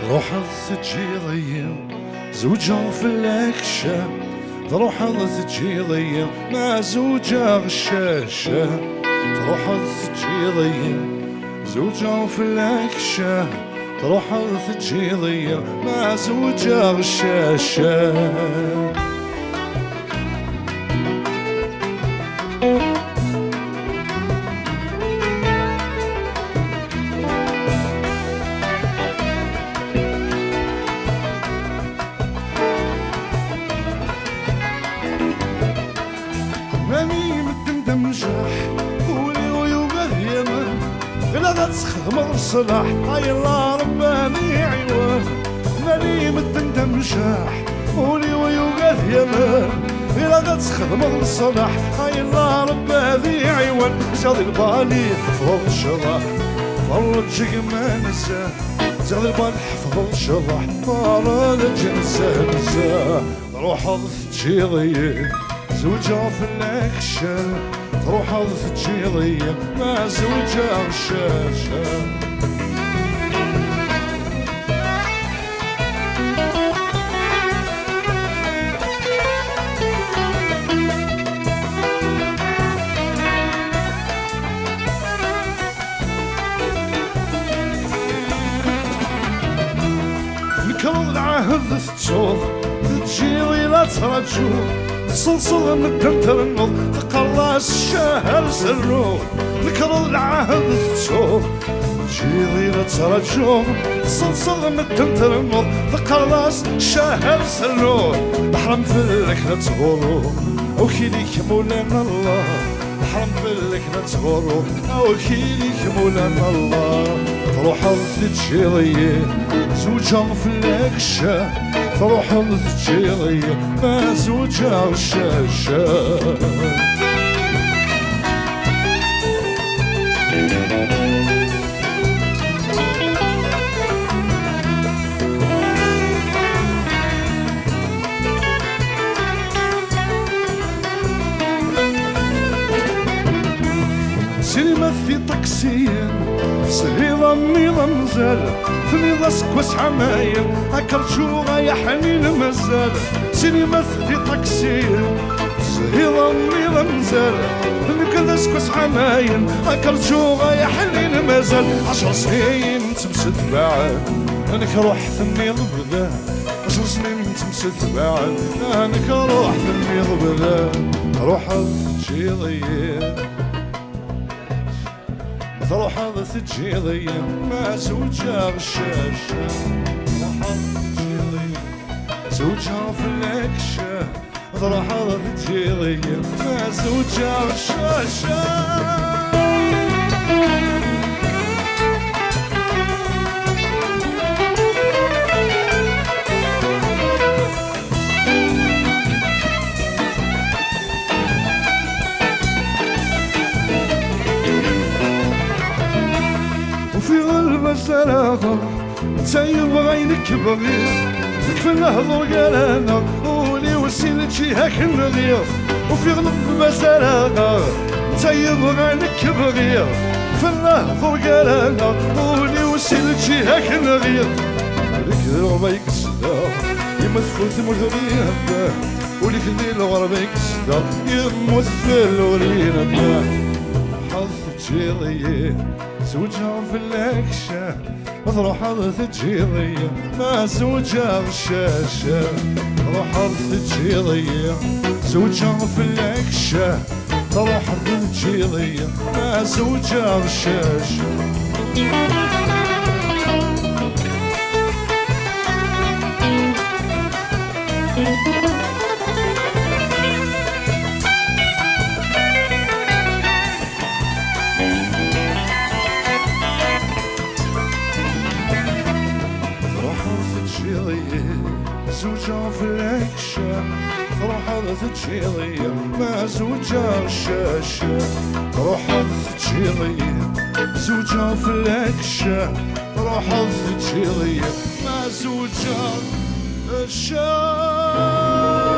تروح تجي زوجة في الأكشة، تروح تجي مع زوجة غشاشة، تروح تجي زوجة في الأكشة، تروح تجي مع زوجة غشاشة. ماني متندم جاح قولي ويوغا يمن غلا غتخدم الصلاح هاي الله رباني عيوان. ماني متندم جاح قولي ويوغا يمن غلا غتخدم الصلاح هاي الله رباني عيوان. زاد البالي حفظ الشرح فرجك ما نساه، زاد البالي حفظ الشرح فرجك نساه. روح تجي زوجة في الأكشة، تروح تجي مع زوجة غشاشة. نكرر العهد تصوض تجي لا ترجو، صلصل من تنترنض تقراس الشهر سرو. نكرر العهد تصور جيضي لترجو، صلصل من تنترنض تقراس الشهر سرو. بحرم فلك نتغورو وكيليك مولانا الله، بحرم فلك نتغورو وكيليك مولانا الله. تروح تجي زوجة في الأكشة، تروح تجي مع زوجة غشاشة. سينما في طاكسيين صغيرة ميضة مزال، ثنيضة سكوس عمايل هكرجوغا يا حنين مازال. سينما في طاكسيين صغيرة ميضة مزال، ثنيضة سكوس عمايل هكرجوغا يا حنين مازال. 10 سنين تمسد بعد انك روح ثنيض بدا، 10 سنين تمسد بعد انك روح ثنيض بدا. روح تجي تروح تجي مع زوجة غشاشة، تروح تجي زوجها في الأكشة، تروح تجي مع زوجة غشاشة. تيبغى ينكبغي كفن نهضر قالنا ولي وسيلتي هاك نغير وفي غلب مزارغا تيبغى نكبغي كفن نهضر قالنا ولي وسيلتي هاك نغير ولك ذي الغربة يكسدا يمثل ثمثلين ولك ذي الغربة يكسدا يمثل ورينا حظ تجيضي زوجها في الأكشة روح حظ تجيضي ما زوجها غشاشة روح حظ تجيضي زوجها في الأكشة روح حظ تجيضي ما زوجها غشاشة زوجها في العكشة روحها تجيضي ما زوجها الشاشة روحها تجيضي زوجها في العكشة روحها تجيضي ما زوجها الشاشة